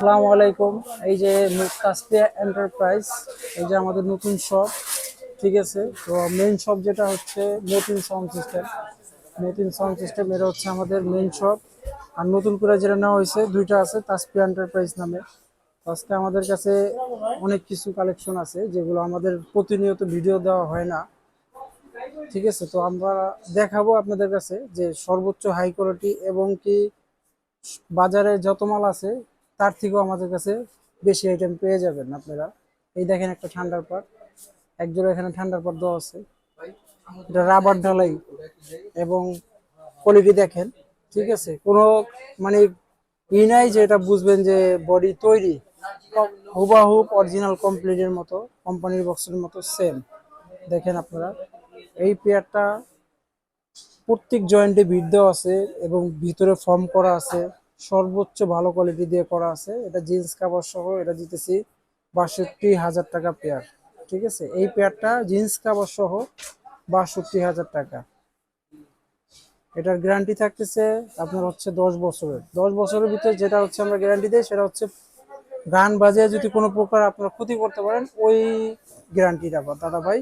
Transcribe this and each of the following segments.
আসসালামু আলাইকুম। এই যে তাসপিয়া এন্টারপ্রাইজ, এই যে আমাদের নতুন শপ। ঠিক আছে, তো মেইন শপ যেটা হচ্ছে Matin sound system. Matin sound system এটা হচ্ছে আমাদের মেইন শপ। আর নতুন করে যেটা নেওয়া হয়েছে দুইটা আছে তাসপিয়া এন্টারপ্রাইজ নামে। আজকে আমাদের কাছে অনেক কিছু কালেকশন আছে যেগুলো আমাদের প্রতিনিয়ত ভিডিও দেওয়া হয় না। ঠিক আছে, তো আমরা দেখাবো আপনাদের কাছে যে সর্বোচ্চ হাই কোয়ালিটি এবং কি বাজারে যত মাল আছে তার থেকেও আমাদের কাছে বেশি আইটেম পেয়ে যাবেন আপনারা। এই দেখেন একটা ঠান্ডার পাট, একজোড়া এখানে ঠান্ডার পাট দেওয়া আছে। এটা রাবার ঢালাই এবং কোয়ালিটি দেখেন। ঠিক আছে, কোনো মানে নাই যে এটা বুঝবেন যে বডি তৈরি হুবাহুব অরিজিনাল কমপ্লিটের মতো, কোম্পানির বক্সের মতো সেম। দেখেন আপনারা এই পেয়ারটা প্রত্যেক জয়েন্টে বিট দেওয়া আছে এবং ভিতরে ফর্ম করা আছে, সর্বোচ্চ ভালো কোয়ালিটি দিয়ে করা আছে। এটা জিন্স কাভার সহ এটা দিতেছি ৬২,০০০ টাকা পেয়ার। ঠিক আছে, এই পেয়ারটা জিন্স কাভার সহ ৬২,০০০ টাকা। এটার গ্যারান্টি থাকতেছে আপনার হচ্ছে ১০ বছরের। ১০ বছরের ভিতরে যেটা হচ্ছে আমরা গ্যারান্টি দিই সেটা হচ্ছে গান বাজিয়ে যদি কোনো প্রকার আপনারা ক্ষতি করতে পারেন ওই গ্যারান্টিটা বা দাদা ভাই।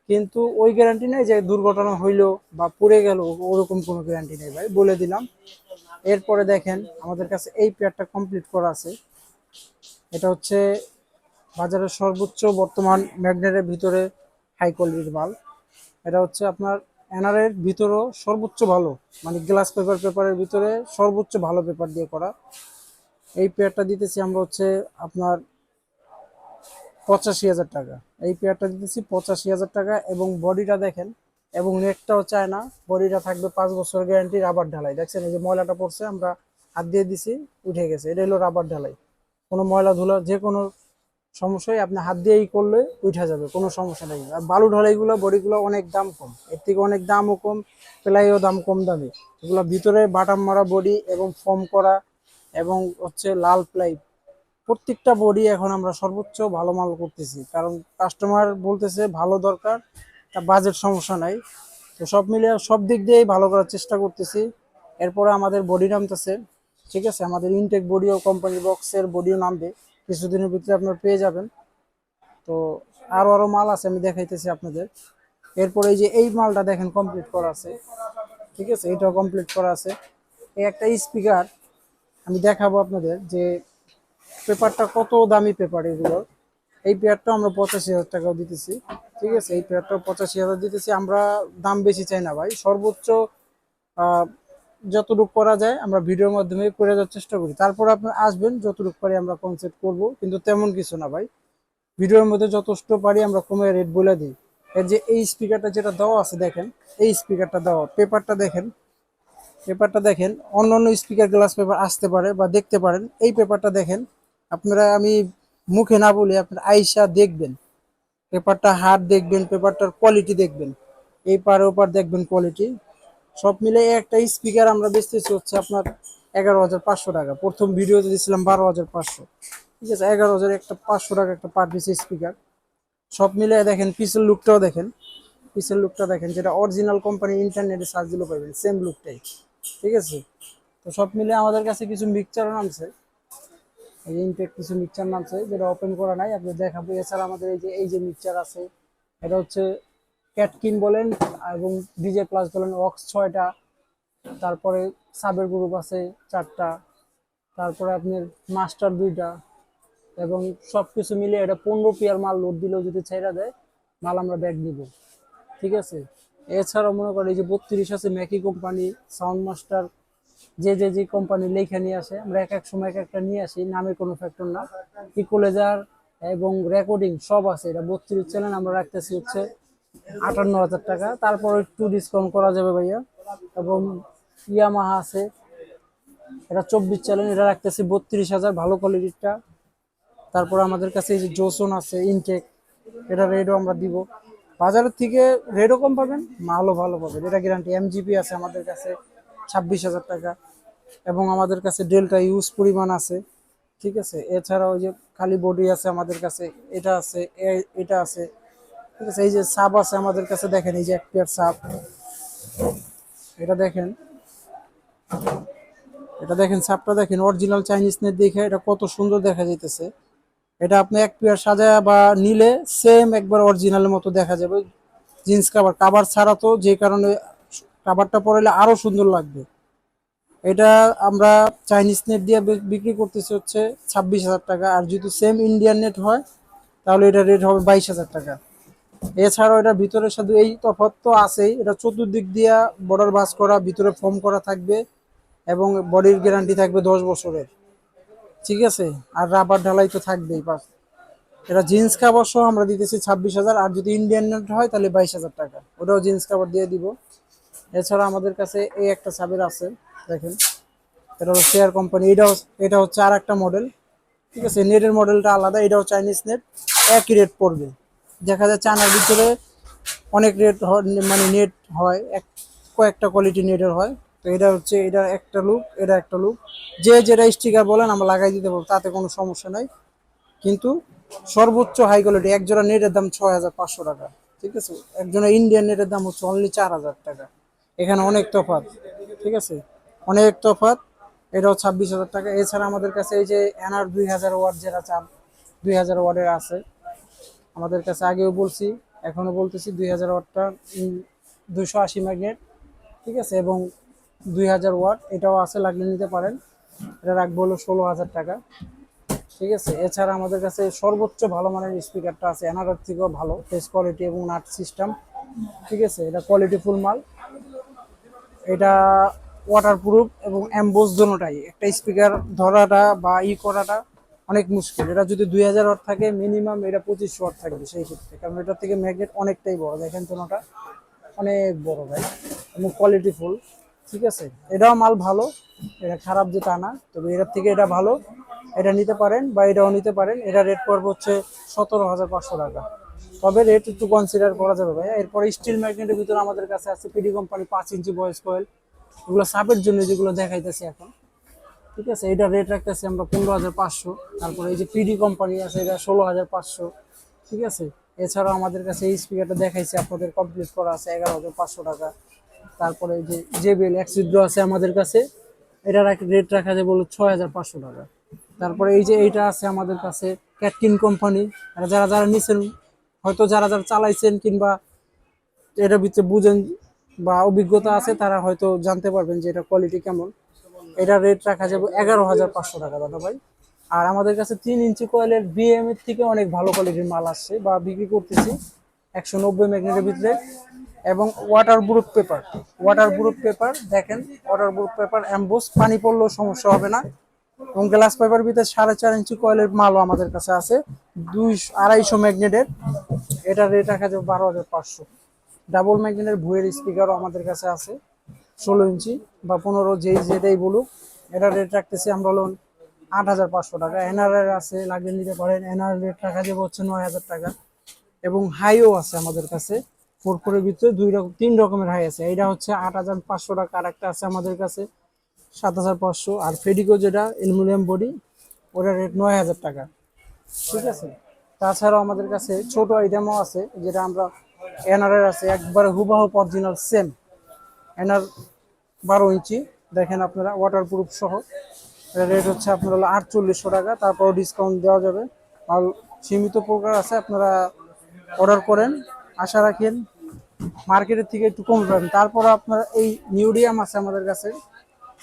কিন্তু ওই গ্যারান্টি নেই যে দুর্ঘটনা হইলো বা পড়ে গেল, ওরকম কোনো গ্যারান্টি নেই ভাই, বলে দিলাম। এরপরে দেখেন আমাদের কাছে এই পেয়ারটা কমপ্লিট করা আছে। এটা হচ্ছে বাজারের সর্বোচ্চ বর্তমান ম্যাগনেটের ভিতরে হাই কোয়ালিটির মাল। এটা হচ্ছে আপনার এনআরের ভিতরেও সর্বোচ্চ ভালো, মানে গ্লাস পেপারের ভিতরে সর্বোচ্চ ভালো পেপার দিয়ে করা। এই পেয়ারটা দিতেছি আমরা হচ্ছে আপনার ৮৫,০০০ টাকা। এই পেয়ারটা দিতেছি ৮৫,০০০ টাকা এবং বডিটা দেখেন এবং নেটটাও চায় না। বডিটা থাকবে ৫ বছর গ্যারান্টি, রাবার ঢালাই। দেখছেন এই যে ময়লাটা পড়ছে, আমরা হাত দিয়ে দিছি, উঠে গেছে। এটা হলো রাবার ঢালাই। কোনো ময়লা ধুলা যে কোনো সমস্যায় আপনি হাত দিয়েই করলে উঠে যাবে, কোনো সমস্যা নেই। আর বালু ঢালাইগুলো বডিগুলো অনেক দাম কম, এর থেকে অনেক দামও কম, প্লাইও দাম কম দামি। এগুলো ভিতরে বাটাম মারা বডি এবং ফর্ম করা এবং হচ্ছে লাল প্লাই। প্রত্যেকটা বডি এখন আমরা সর্বোচ্চ ভালো মাল করতেছি, কারণ কাস্টমার বলতেছে ভালো দরকার, তা বাজেট সমস্যা নাই। তো সব মিলিয়ে সব দিক দিয়েই ভালো করার চেষ্টা করতেছি। এরপরে আমাদের বডি নামতেছে। ঠিক আছে, আমাদের ইনটেক বডিও কোম্পানি বক্সের বডিও নামবে কিছুদিনের ভিতরে, আপনারা পেয়ে যাবেন। তো আরো আরো মাল আছে, আমি দেখাইতেছি আপনাদের। এরপরে এই যে এই মালটা দেখেন কমপ্লিট করা আছে। ঠিক আছে, এটাও কমপ্লিট করা আছে। এই একটা স্পিকার আমি দেখাবো আপনাদের যে পেপারটা কত দামি পেপার এগুলো। এই পেয়ারটা আমরা ৮৫,০০০ টাকাও দিতেছি। ঠিক আছে, এই পেয়ারটাও ৮৫,০০০ দিতেছি। আমরা দাম বেশি চাই না ভাই, সর্বোচ্চ আহ, যতটুকু করা যায় আমরা ভিডিওর মাধ্যমে করে যাওয়ার চেষ্টা করি। তারপর আপনি আসবেন, যতটুকু পারি আমরা কনসেপ্ট করব, কিন্তু তেমন কিছু না ভাই। ভিডিওর মধ্যে যথেষ্ট পারি আমরা কমে রেট বলে দিই। এর যে এই স্পিকারটা যেটা দেওয়া আছে দেখেন, এই স্পিকারটা দেওয়া পেপারটা দেখেন। পেপারটা দেখেন, অন্য অন্য স্পিকার গ্লাস পেপার আসতে পারে বা দেখতে পারেন, এই পেপারটা দেখেন আপনারা। আমি মুখে না বলি, আপনারা আইসা দেখবেন পেপারটা, হার্ড দেখবেন, পেপারটার কোয়ালিটি দেখবেন, এই পারে ওপার দেখবেন কোয়ালিটি। সব মিলে একটা স্পিকার আমরা বেচতেছি হচ্ছে আপনার ১১,৫০০ টাকা। প্রথম ভিডিওতে দিয়েছিলাম ১২,৫০০। ঠিক আছে, ১১,০০০ একটা ৫০০ টাকা একটা পার পিস স্পিকার। সব মিলে দেখেন পিসের লুকটাও দেখেন, পিসের লুকটা দেখেন, যেটা অরিজিনাল কোম্পানি ইন্টারনেটে সার্চ দিলে পাবেন সেম লুকটাই। ঠিক আছে, তো সব মিলে আমাদের কাছে কিছু মিক্সচারও নামছে। এই ইনটেক কিছু মিক্সচার নামছে যেটা ওপেন করা নাই, আপনি দেখাবো। এছাড়া আমাদের এই যে মিক্সচার আছে, এটা হচ্ছে ক্যাটকিন বলেন এবং ডিজে প্লাস বলেন, অক্স ৬টা, তারপরে সাবের গ্রুপ আছে ৪টা, তারপরে আপনার মাস্টার ২টা, এবং সব কিছু মিলিয়ে এটা ১৫ পেয়ার মাল লোড দিলেও যদি ছেড়া দেয় মাল আমরা ব্যাগ দিব। ঠিক আছে, এছাড়াও মনে করেন এই যে ৩২ আছে ম্যাকি কোম্পানি, সাউন্ড মাস্টার, যে কোম্পানি লেখা নিয়ে আসে, আমরা এক এক সময় এক একটা নিয়ে আসি, নামে কোনো ফ্যাক্টর না। ইকুয়ালাইজার এবং রেকর্ডিং সব আছে। এটা ৩২ চ্যানেল আমরা রাখতেছি হচ্ছে ৫৮,০০০ টাকা, তারপর একটু ডিসকাউন্ট করা যাবে ভাইয়া। এবং ইয়ামাহা আছে, এটা ২৪ চ্যানেল, এটা রাখতেছি ৩২,০০০, ভালো কোয়ালিটিরটা। তারপর আমাদের কাছে এই যে জোসন আছে ইনটেক, এটা রেটও আমরা দিব। বাজারের থেকে রেটও কম পাবেন, মালও ভালো পাবেন, এটা গ্যারান্টি। এমজিপি আছে আমাদের কাছে ২৬,০০০ টাকা, এবং আমাদের কাছে ডেল্টা ইউজ পরিমাণ আছে। ঠিক আছে, এছাড়াও ওই যে খালি বডি আছে আমাদের কাছে, এটা আছে, এটা আছে। ঠিক আছে, এই যে সাব আছে আমাদের কাছে, দেখেন এই যে এক পেয়ার সাব, এটা দেখেন। এটা দেখেন সাপটা দেখেন, অরিজিনাল চাইনিজ নেট দেখে এটা কত সুন্দর দেখা যাইতেছে। এটা আপনি এক পেয়ার সাজায় বা নিলে সেম একবার অরিজিনালের মতো দেখা যাবে। জিন্স কাভার, কাভার ছাড়া তো, যে কারণে কাভারটা পরালে আরো সুন্দর লাগবে। এটা আমরা চাইনিজ নেট দিয়ে বিক্রি করতেছি হচ্ছে 26,000 টাকা, আর যদি সেম ইন্ডিয়ান নেট হয় তাহলে এটা রেট হবে 22,000 টাকা। এছাড়াও এটা ভিতরে শুধু এই তফাৎ তো আছেই, এটা চতুর্দিক দিয়া বর্ডার বাস করা, ভিতরে ফোম করা থাকবে এবং বডির গ্যারান্টি থাকবে 10 বছরের। ঠিক আছে, আর রাবার ঢালাই তো থাকবেই পাস। এটা জিন্স কাভার সহ আমরা দিতেছি 26,000, আর যদি ইন্ডিয়ান নেট হয় তাহলে 22,000 টাকা, ওটাও জিন্স কাভার দিয়ে দিব। এছাড়া আমাদের কাছে এই একটা চাবির আছে, দেখেন এটা হলো শেয়ার কোম্পানি, এটা হচ্ছে আর একটা মডেল। ঠিক আছে, নেটের মডেলটা আলাদা, এটাও চাইনিজ নেট, একই রেট পড়বে। দেখা যায় চায়নার ভিতরে অনেক রেট, মানে নেট হয় কয়েকটা কোয়ালিটি নেটের হয়। তো এটা হচ্ছে, এটা একটা লুক, এটা একটা লুক, যে যেটা স্টিকার বলেন আমরা লাগাই দিতে পারবো, তাতে কোনো সমস্যা নাই। কিন্তু সর্বোচ্চ হাই কোয়ালিটি এক জোড়া নেটের দাম 6,500 টাকা। ঠিক আছে, একজনের ইন্ডিয়ান নেটের দাম হচ্ছে অনলি 4,000 টাকা। এখানে অনেক তফাৎ। ঠিক আছে, অনেক তফাৎ। এটাও 26,000 টাকা। এছাড়া আমাদের কাছে এই যে এনআর 2000 ওয়াট যেটা চান, 2000 ওয়াটের আছে আমাদের কাছে, আগেও বলছি এখনো বলতেছি, 2000 ওয়াটটা 280 ম্যাগনেট। ঠিক আছে, এবং 2000 ওয়াট এটাও আছে, লাগলে নিতে পারেন। এটা রাখবো হলো 16,000 টাকা। ঠিক আছে, এছাড়া আমাদের কাছে সর্বোচ্চ ভালো মানের স্পিকারটা আছে, এনারোর থেকেও ভালো টেস্ট কোয়ালিটি এবং নাট সিস্টেম। ঠিক আছে, এটা কোয়ালিটি ফুল মাল। এটা ওয়াটারপ্রুফ এবং এমবোস দুটোটাই। একটা স্পিকার ধরাটা বা করাটা অনেক মুশকিল। এটা যদি 2000 ওয়াট থাকে মিনিমাম, এটা 2500 ওয়াট থাকবে সেই ক্ষেত্রে, কারণ এটা থেকে ম্যাগনেট অনেকটাই বড়, দেখেন তোনাটা অনেক বড় ভাই, এবং কোয়ালিটি ফুল। ঠিক আছে, এটাও মাল ভালো, এটা খারাপ যে তা না, তবে এটার থেকে এটা ভালো। এটা নিতে পারেন বা এটাও নিতে পারেন। এটা রেট পড়বে হচ্ছে 17,500 টাকা। তবে রেট একটু কনসিডার করা যাবে ভাই। এরপরে স্টিল ম্যাগনেটের ভিতরে আমাদের কাছে আছে PD company 5 inch voice coil, এগুলো সাপের জন্য যেগুলো দেখাইতেছি এখন। ঠিক আছে, এটা রেট রাখতেছি আমরা 15,500। তারপরে এই যে পিডি কোম্পানি আছে, এটা 16,500। ঠিক আছে, এছাড়াও আমাদের কাছে এই স্পিকারটা দেখাইছি আপনাদের, কমপ্লিট করা আছে 11,500 টাকা। তারপরে এই যে জেবিএল এক্সিড্রো আছে আমাদের কাছে, এটা রেট রাখা যায় বলো 6,500 টাকা। তারপরে এই যে এইটা আছে আমাদের কাছে ক্যাটকিন কোম্পানি, যারা যারা নিছেন, হয়তো যারা যারা চালাইছেন কিংবা এটার ভিতরে বুঝেন বা অভিজ্ঞতা আছে, তারা হয়তো জানতে পারবেন যে এটা কোয়ালিটি কেমন। এটা রেট রাখা যাবে 11,500 টাকা দাদা ভাই। আর আমাদের কাছে 3 ইঞ্চি কয়েলের বিএম এর থেকে অনেক ভালো কোয়ালিটির মাল আসছে বা বিক্রি করতেছি 190 ম্যাগনেটের ভিতরে। এবং ওয়াটার প্রুফ পেপার দেখেন, ওয়াটার প্রুফ পেপার এমবোস, পানি পড়লেও সমস্যা হবে না। এবং গ্লাস পেপার ভিতরে 4.5 ইঞ্চি কয়েলের মালও আমাদের কাছে আছে, 250 ম্যাগনেটের। এটা রেট রাখা যাবে 12,500। ডাবল ম্যাগনেটের ভুয়ের স্পিকারও আমাদের কাছে আছে, 16 ইঞ্চি বা 15, যেটাই বলুক। এটা রেট রাখতেছি আমরা হলো 8,500 টাকা। এনআর আছে, লাগিয়ে নিতে পারেন। এনআর রেট রাখা যাবে হচ্ছে 9,000 টাকা। এবং হাইও আছে আমাদের কাছে, 4 ভিতরে 3 রকমের হাই আছে। এটা হচ্ছে 8,500 টাকা, আর একটা আছে আমাদের কাছে 7,500। আর ফেডিকো যেটা অ্যালুমিনিয়াম বডি, ওটা রেট 9,000 টাকা। ঠিক আছে, তাছাড়াও আমাদের কাছে ছোট আইটেমও আছে, যেটা আমরা এনআর আছে একবারে হুবাহু অরিজিনাল সেম এনআর 12 ইঞ্চি, দেখেন আপনারা ওয়াটারপ্রুফ সহ। রেট হচ্ছে আপনার হলো 4,800 টাকা, তারপর ডিসকাউন্ট দেওয়া যাবে। আর সীমিত প্রকার আছে, আপনারা অর্ডার করেন, আশা রাখেন মার্কেটের থেকে একটু কম পাবেন। তারপর আপনার এই নিউডিয়াম আছে আমাদের কাছে,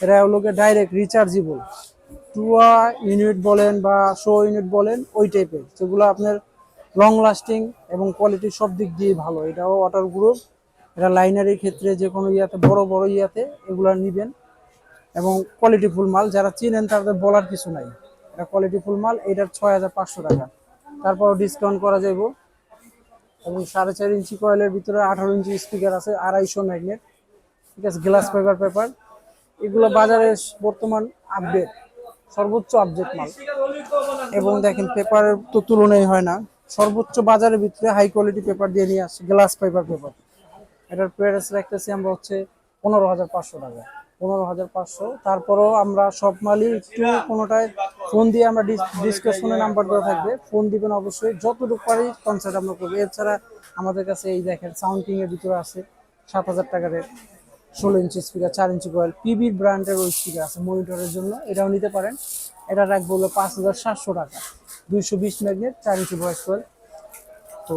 এটা হলো ডাইরেক্ট রিচার্জেবল, টুয়া ইউনিট বলেন বা শো ইউনিট বলেন, ওই টাইপের, যেগুলো আপনার লং লাস্টিং এবং কোয়ালিটি সব দিক দিয়ে ভালো। এটাও ওয়াটার গ্রুপ, এটা লাইনারের ক্ষেত্রে যে কোনো ইয়াতে, বড় বড় ইয়াতে এগুলো নিবেন। এবং কোয়ালিটি ফুল মাল, যারা চিনেন তাদের বলার কিছু নাই, এটা কোয়ালিটি ফুল মাল। এটার 6,500 টাকা, তারপর ডিসকাউন্ট করা যাইব। এবং 4.5 ইঞ্চি কয়েলের ভিতরে 18 ইঞ্চি স্পিকার আছে, 250 ম্যাগনেট। ঠিক আছে, গ্লাস পেপার, এগুলো বাজারে বর্তমান আপডেট, সর্বোচ্চ আপডেট মাল। এবং দেখেন পেপারের তো তুলনাই হয় না, সর্বোচ্চ বাজারের ভিতরে হাই কোয়ালিটি পেপার দিয়ে নিয়ে আসছে, গ্লাস পেপার। এটার প্রাইস রাখতেছি আমরা হচ্ছে 15,500 টাকা। 15,500। তারপরও আমরা সব মালই একটু কোনোটায় ফোন দিয়ে, আমরা ডিসকাশনে নাম্বার দেওয়া থাকবে, ফোন দিবেন অবশ্যই, যতটুকু পারি কনসার্ট আমরা করবো। এছাড়া আমাদের কাছে এই দেখেন সাউন্ড কিং এর ভিতরে আছে 7,000 টাকা রেট। 16 ইঞ্চি স্পিকার, 4 ইঞ্চি কয়েল, পিবি ব্র্যান্ডের ওই স্পিকার আছে মনিটরের জন্য, এটাও নিতে পারেন। এটা রাখবো হলো 5700 টাকা, 220 ম্যাগনেট, 4 ইঞ্চি ভয়েস কয়েল। তো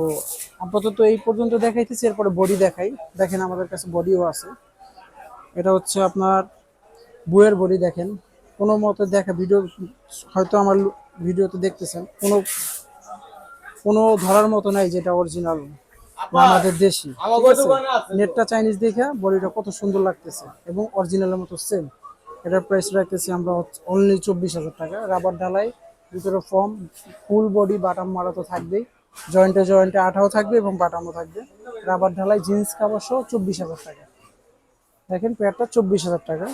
আপাতত এই পর্যন্ত দেখাইতেছি, এরপরে বডি দেখাই। দেখেন আমাদের কাছে বডিও আছে। এটা হচ্ছে আপনার বইয়ের বডি। দেখেন কোনো মতে দেখা ভিডিও, হয়তো আমার ভিডিওতে দেখতেছেন, কোনো কোনো ধরার মতো নাই যেটা অরিজিনাল না আমাদের দেশি। ঠিক আছে, নেটটা চাইনিজ দেখে বডিটা কত সুন্দর লাগতেছে এবং অরিজিনালের মতো সেম। এটার প্রাইস রাখতেছি আমরা অনলি 24,000 টাকা। রাবার ঢালাই, ভিতরে ফর্ম, ফুল বডি, বাটাম মারা তো থাকবেই, জয়েন্টে জয়েন্টে আঠাও থাকবে এবং বাটামও থাকবে। রাবার ঢালাই, জিন্স কাভার সহ 24,000 টাকা। দেখেন পেয়ারটা 24,000 টাকা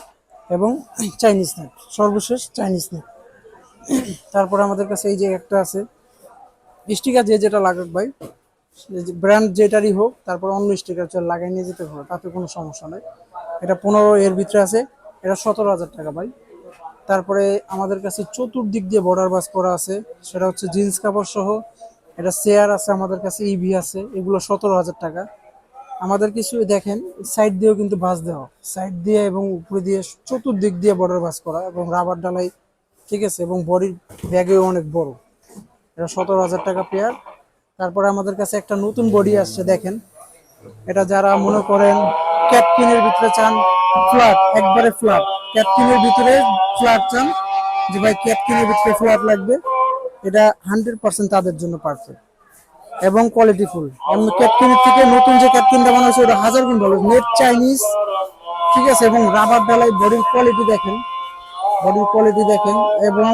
এবং চাইনিজ নেট, সর্বশেষ চাইনিজ নেট। তারপরে আমাদের কাছে এই যে একটা আছে স্টিকার, যে যেটা লাগাক ভাই, ব্র্যান্ড যেটারই হোক, তারপর অন্য স্টিকার লাগাই নিয়ে যেতে হবে, তাতে কোনো সমস্যা নেই। এটা 15 এর ভিতরে আছে, এটা 17,000 টাকা ভাই। তারপরে আমাদের কাছে চতুর্দিক দিয়ে বর্ডার বাস করা আছে, সেটা হচ্ছে জিন্স কাপড় সহ। এটা চেয়ার আছে আমাদের কাছে, ইভি আছে, এগুলো 17,000 টাকা। আমাদের কিছু দেখেন সাইড দিয়েও কিন্তু বাস দেওয়া, সাইড দিয়ে এবং উপরে দিয়ে চতুর্দিক দিয়ে বর্ডার বাস করা এবং রাবার ডালাই, ঠিক আছে, এবং বডির ব্যাগেও অনেক বড়। এটা 17,000 টাকা পেয়ার। তারপরে আমাদের কাছে একটা নতুন বডি আসছে, দেখেন। এটা যারা মনে করেন ক্যাটকিনের ভিতরে চান, ফ্ল্যাট, একবারে ফ্ল্যাট, ক্যাটকিনের ভিতরে ফ্ল্যাট চান, যে ভাই ক্যাটকিনের ভিতরে ফ্ল্যাট লাগবে, এটা 100% তাদের জন্য পারফেক্ট এবং কোয়ালিটিফুল। ক্যাটকিনের থেকে নতুন যে ক্যাটকিনটা বানাচ্ছে ওটা 1000 গুণ ভালো, নেট চাইনিজ, ঠিক আছে, এবং রাবার ডালাই। বডির কোয়ালিটি দেখেন, বডির কোয়ালিটি দেখেন, এবং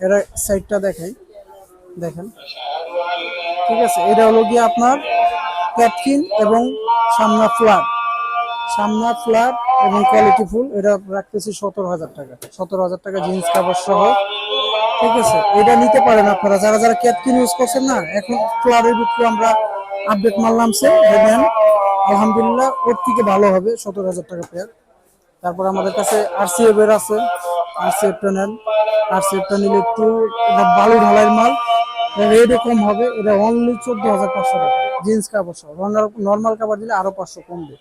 এরা সাইডটা দেখাই, দেখেন, ঠিক আছে। এটা হলো গিয়ে আপনার ক্যাটকিন এবং সামনা ফ্ল্যাট, সামনা ফ্ল্যাট এবং কোয়ালিটি ফুল। এটা রাখতেছি 17,000 টাকা, 17,000 টাকা জিন্স কাভার সহ, ঠিক আছে। এটা নিতে পারেন আপনারা যারা যারা ক্যাটকিন ইউজ করছেন না, এখন ফ্ল্যাটের ভিতরে আমরা আপডেট মাল নামছে, দেখবেন আলহামদুলিল্লাহ ওর থেকে ভালো হবে। 17,000 টাকা পেয়ার। তারপর আমাদের কাছে আরসিএফ এর আছে, আরসিএফটা নেন। আরসিএফটা নিলে একটু এটা বালু ঢালাইয়ের মাল, রেটও কম হবে। এটা অনলি 14,500 টাকা, জিন্স কাপড় সহ। নর্মাল কাপড় দিলে আরো 500 কমবে।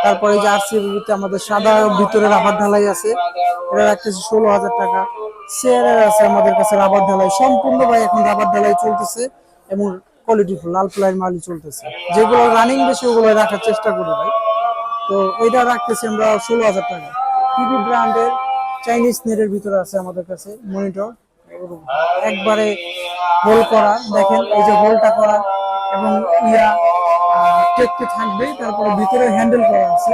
তারপরে এই যে আরসিএফ আমাদের সাদা ভিতরে রাবার ঢালাই আছে, এটা রাখতেছি 16,000 টাকা। চেয়ারের আছে আমাদের কাছে রাবার ঢালাই, সম্পূর্ণ ভাই এখন রাবার ঢালাই চলতেছে এবং কোয়ালিটি ফুল লাল প্লাই মালই চলতেছে। যেগুলো রানিং বেশি ওগুলো রাখার চেষ্টা করি ভাই। তো এটা রাখতেছি আমরা 16,000 টাকা। টিভি ব্র্যান্ডের চাইনিজ নেটের ভিতরে আছে আমাদের কাছে মনিটর, একবারে হোল করা, দেখেন এই যে হোলটা করা এবং ইয়া টেকতে থাকবে। তারপরে ভিতরে হ্যান্ডেল করা আছে,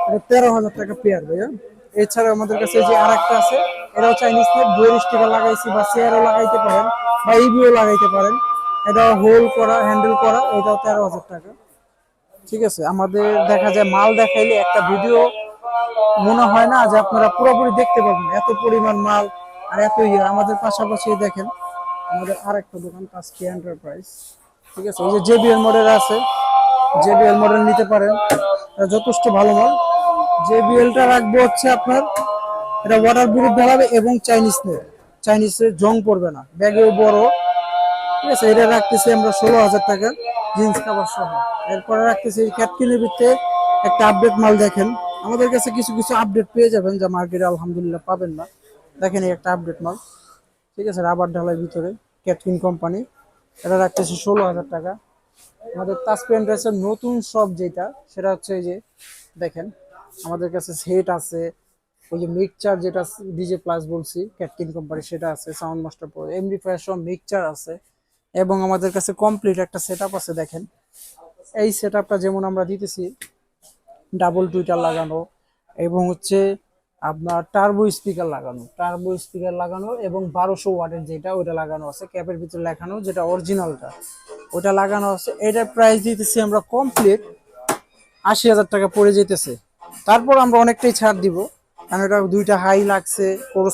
এটা 13,000 টাকা পেয়ার ভাইয়া। এছাড়া আমাদের কাছে যে আর একটা আছে, এটাও চাইনিজ নেট, বইয়ের স্টিকার লাগাইছি, বা চেয়ারও লাগাইতে পারেন বা ইভিও লাগাইতে পারেন। এটা হোল করা, হ্যান্ডেল করা, এটাও 13,000 টাকা। ঠিক আছে, আমাদের দেখা যায় মাল দেখাইলে একটা ভিডিও মনে হয় না যে আপনারা পুরোপুরি দেখতে পাবেন, এত পরিমাণ মাল আর এত ইয়ে। আমাদের পাশাপাশি দেখেন আমাদের আরেকটা দোকান কাস্কি এন্টারপ্রাইজ, ঠিক আছে, এই যে জেবিএল মডেল আছে, জেবিএল মডেল নিতে পারেন, যথেষ্ট ভালো মাল। জেবিএলটা রাখবো হচ্ছে আপনার, এটা ওয়াটার প্রুফ ঢালাবে এবং চাইনিজ নেই, চাইনিজের জং পড়বে না, ব্যাগেও বড়, ঠিক আছে। এটা রাখতেছি আমরা 16,000 টাকা, জিন্স কাভার সহ। এরপরে রাখতেছি ক্যাটকিনের ভিতরে একটা আপডেট মাল। দেখেন আমাদের কাছে কিছু কিছু আপডেট পেয়ে যাবেন যা মার্কেটে আলহামদুলিল্লাহ পাবেন না। দেখেন এই একটা আপডেট মাল, ঠিক আছে, রাবার ঢালাই ভিতরে, ক্যাটকিন কোম্পানি। এটা রাখতেছি 16,000 টাকা। আমাদের তাজ পেন্টার্সের নতুন সব যেটা, সেটা হচ্ছে এই যে দেখেন আমাদের কাছে সেট আছে, ওই যে মিক্সচার যেটা ডিজে প্লাস বলছি ক্যাটকিন কোম্পানি, সেটা আছে, সাউন্ড মাস্টার প্রো, এমডি সব মিক্সচার আছে, এবং আমাদের কাছে কমপ্লিট একটা সেটআপ আছে। দেখেন এই সেটআপটা যেমন আমরা দিতেছি, ডাবল টুইটার লাগানো এবং হচ্ছে আপনার টার্বো স্পিকার লাগানো, টার্বো স্পিকার লাগানো এবং 1200 ওয়াটের যেটা ওটা লাগানো আছে, ক্যাপের ভিতরে লেখানো যেটা অরিজিনালটা ওটা লাগানো আছে। এটার প্রাইস দিতেছি আমরা কমপ্লিট 80,000 টাকা পড়ে যেতেছে। তারপর আমরা অনেকটাই ছাড় দিব, কারণ এটা দুইটা হাই লাগছে,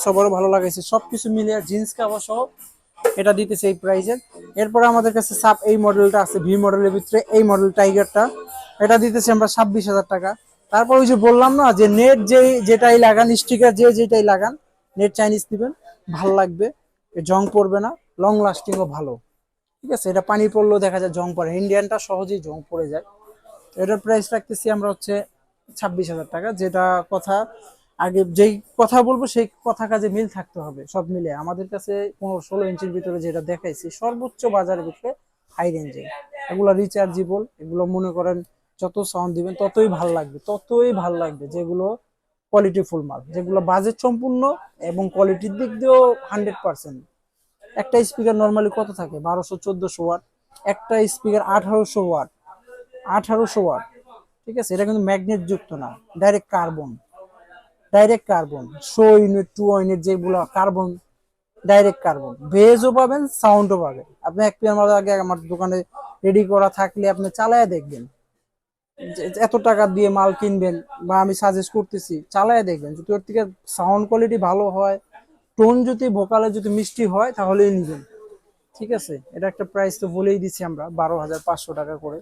সবারও ভালো লাগাইছে, সবকিছু মিলিয়ে জিন্স কাভার সহ এটা দিতেছে এই প্রাইজের। এরপর আমাদের কাছে সাব এই মডেলটা আছে, ভি মডেলের ভিতরে এই মডেল টাইগারটা, এটা দিতেছে আমরা 26,000 টাকা। তারপর ওই যে বললাম না যে নেট যেটাই লাগান, স্টিকার যেটাই লাগান, নেট চাইনিজ দিবেন, ভাল লাগবে, জং পড়বে না, লং লাস্টিংও ভালো, ঠিক আছে। এটা পানি পড়লেও দেখা যায় জং পড়ে, ইন্ডিয়ানটা সহজেই জং পড়ে যায়। এটার প্রাইস রাখতেছি আমরা হচ্ছে 26,000 টাকা। যেটা কথা আগে যেই কথা বলবো সেই কথা কাজে মিল থাকতে হবে, সব মিলে আমাদের কাছে 15-16 ইঞ্চির ভিতরে যেটা দেখাইছি সর্বোচ্চ বাজারের ভিতরে হাই রেঞ্জে, এগুলো রিচার্জেবল, এগুলো মনে করেন যত সাউন্ড দিবেন ততই ভাল লাগবে, ততই ভাল লাগবে। যেগুলো কোয়ালিটি ফুল মাল, যেগুলো বাজেট সম্পূর্ণ এবং কোয়ালিটির দিক দিয়েও 100%। একটা স্পিকার নর্মালি কত থাকে, 1200-1400 ওয়াট। একটা স্পিকার 1800 ওয়াট, 1800 ওয়াট। ঠিক আছে, এটা কিন্তু ম্যাগনেট যুক্ত না, ডাইরেক্ট কার্বন, ডাইরেক্ট কার্বন। শো ইউনিট, টু ইউনিট যেগুলো কার্বন, ডাইরেক্ট কার্বন। ভেজও পাবেন, সাউন্ডও পাবেন। আপনি এক পিয়ার মাল আগে আমার দোকানে রেডি করা থাকলে আপনি চালায় দেখবেন, এত টাকা দিয়ে মাল কিনবেন বা আমি সাজেস্ট করতেছি চালায় দেখবেন, যদি ওর থেকে সাউন্ড কোয়ালিটি ভালো হয়, টোন যদি ভোকালে যদি মিষ্টি হয় তাহলেই নিবেন। ঠিক আছে, এটা একটা প্রাইস তো বলেই দিচ্ছি আমরা, 12,500 টাকা করে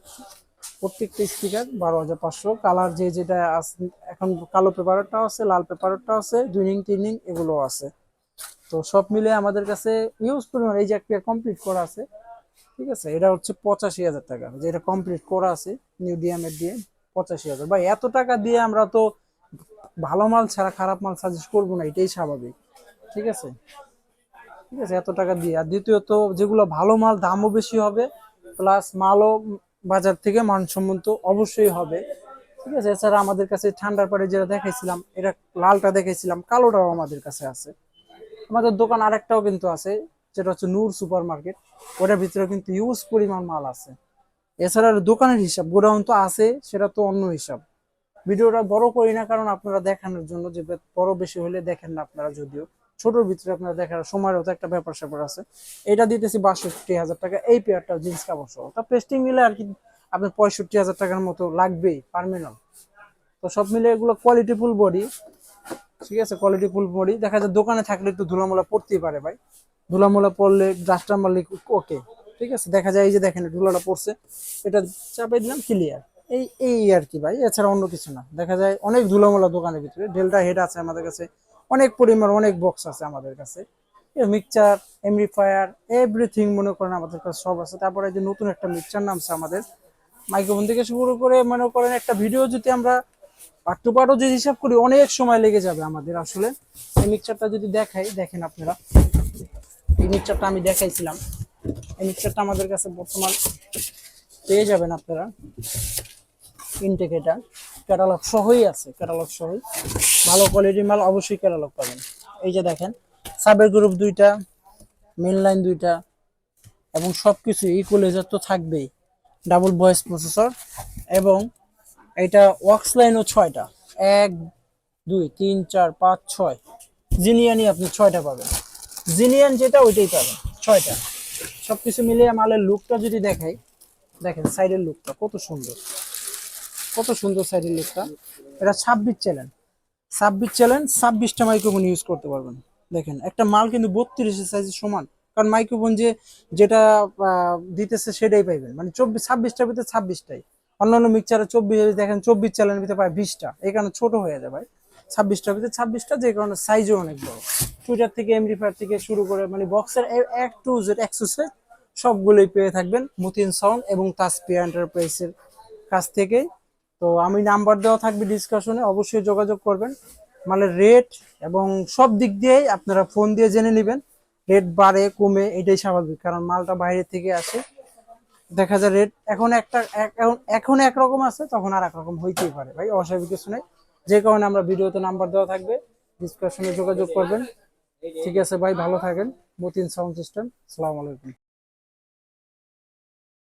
প্রত্যেকটা স্পিকার। 12,500। কালার যে যেটা আছে এখন, কালো পেপারটাও আছে, লাল পেপারটাও আছে, ডুইনিং টিনিং এগুলো আছে। তো সব মিলে আমাদের কাছে ইউজ পরিমাণ এই যে একটা কমপ্লিট করা আছে। ঠিক আছে, এটা হচ্ছে 85,000 টাকা, যেটা কমপ্লিট করা আছে নিউ ডিএমএর দিয়ে। 85,000 ভাই, এত টাকা দিয়ে আমরা তো ভালো মাল ছাড়া খারাপ মাল সাজেস্ট করবো না, এটাই স্বাভাবিক। ঠিক আছে, ঠিক আছে, এত টাকা দিয়ে। আর দ্বিতীয়ত যেগুলো ভালো মাল দামও বেশি হবে, প্লাস মালও বাজার থেকে মানসম্মত অবশ্যই হবে। ঠিক আছে, এছাড়া আমাদের কাছে ঠান্ডার পরে যেটা দেখাইছিলাম, এটা লালটা দেখাইছিলাম, কালোটাও আমাদের কাছে আছে। আমাদের দোকান আরেকটাও কিন্তু আছে, যেটা হচ্ছে নূর সুপার মার্কেট, ওটার ভিতরে কিন্তু ইউজ পরিমাণ মাল আছে। এছাড়া দোকানের হিসাব গোডাউন তো আছে, সেটা তো অন্য হিসাব। ভিডিওটা বড় করি না কারণ আপনারা দেখানোর জন্য, যে বড় বেশি হলে দেখেন না আপনারা, যদিও ছোটোর ভিতরে আপনারা দেখার সময়েরও তো একটা ব্যাপার স্যাপার আছে। এটা দিতেছি 62,000 টাকা, এই পেয়ারটা জিন্স কাপড় সহ, তা পেস্টিং মিলে আর কি আপনার 65,000 টাকার মতো লাগবেই পার মিনিমাম। তো সব মিলে এগুলো কোয়ালিটি ফুল বডি। ঠিক আছে, কোয়ালিটি ফুল বডি। দেখা যায় দোকানে থাকলে একটু ধুলামোলা পড়তেই পারে ভাই, ধুলামোলা পড়লে ডাস্টার মারলে ওকে। ঠিক আছে, দেখা যায় এই যে দেখেন ধুলাটা পড়ছে, এটা চাপে দিলাম, ক্লিয়ার। এই এই আর কি ভাই, এছাড়া অন্য কিছু না। দেখা যায় অনেক ধুলামোলা দোকানের ভিতরে, ডেল্টা হেড আছে আমাদের কাছে অনেক পরিমাণ, অনেক বক্স আছে আমাদের কাছে, মিক্সচার, এমপ্লিফায়ার, এভরিথিং মনে করেন আমাদের কাছে সব আছে। তারপরে যে নতুন একটা মিক্সচার নামছে আমাদের, মাইক্রোফোন থেকে শুরু করে মনে করেন একটা ভিডিও যদি আমরা পার্ট টু পার্টও যদি হিসাব করি অনেক সময় লেগে যাবে আমাদের আসলে। এই মিক্সচারটা যদি দেখাই, দেখেন আপনারা, এই মিক্সচারটা আমি দেখাইছিলাম, এই মিক্সচারটা আমাদের কাছে বর্তমান পেয়ে যাবেন আপনারা। ইনটেক, এটা ক্যাটালগ সহই আছে, ক্যাটালগ সহই, ভালো কোয়ালিটির মাল অবশ্যই ক্যাটালগ পাবেন। এই যে দেখেন, সাবের গ্রুপ দুইটা, মেন লাইন দুইটা, এবং সবকিছু ইকুয়ালাইজার তো থাকবেই, ডাবল ভয়েস প্রসেসর, এবং এটা ওয়াক্স লাইনও 6টা, 1 2 3 4 5 6, জিনিয়ানই আপনি 6টা পাবেন, জিনিয়ান যেটা ওইটাই পাবেন 6টা। সবকিছু মিলিয়ে মালের লুকটা যদি দেখাই, দেখেন সাইডের লুকটা কত সুন্দর, কত সুন্দর সাইডের লুকটা। এটা 26 চ্যানেল, 26 চ্যানেল, 26টা মাইক্রোফোন ইউজ করতে পারবেন। দেখেন একটা মাল কিন্তু 32 সাইজের সমান, কারণ মাইক্রোফোন যেটা দিতেছে সেটাই পাইবেন, মানে 26টার ভিতরে 26টাই। অন্যান্য মিক্সচারে 24, দেখেন 24 চ্যানেলের ভিতরে পায় 20টা, এই কারণে ছোট হয়ে যায় ভাই। 26টার ভিতরে 26টা, যে কারণে সাইজও অনেক বড়। টুইটার থেকে এমডিফায়ার থেকে শুরু করে মানে বক্সের এক টু জেড অ্যাক্সেসরিজ সবগুলোই পেয়ে থাকবেন মতিন সাউন্ড এবং তাসপিয়া এন্টারপ্রাইজের কাছ থেকে। তো আমি নাম্বার দেওয়া থাকবে ডিসকাশনে, অবশ্যই যোগাযোগ করবেন। মালের রেট এবং সব দিক দিয়েই আপনারা ফোন দিয়ে জেনে নেবেন, রেট বাড়ে কমে এটাই স্বাভাবিক, কারণ মালটা বাইরে থেকে আসে। দেখা যায় রেট এখন একরকম আছে, তখন আর একরকম হইতেই পারে ভাই, অস্বাভাবিক কিছু নেই। যে কারণে আমরা ভিডিওতে নাম্বার দেওয়া থাকবে, ডিসকাশনে যোগাযোগ করবেন। ঠিক আছে ভাই, ভালো থাকেন। মতিন সাউন্ড সিস্টেম, আসসালামু আলাইকুম।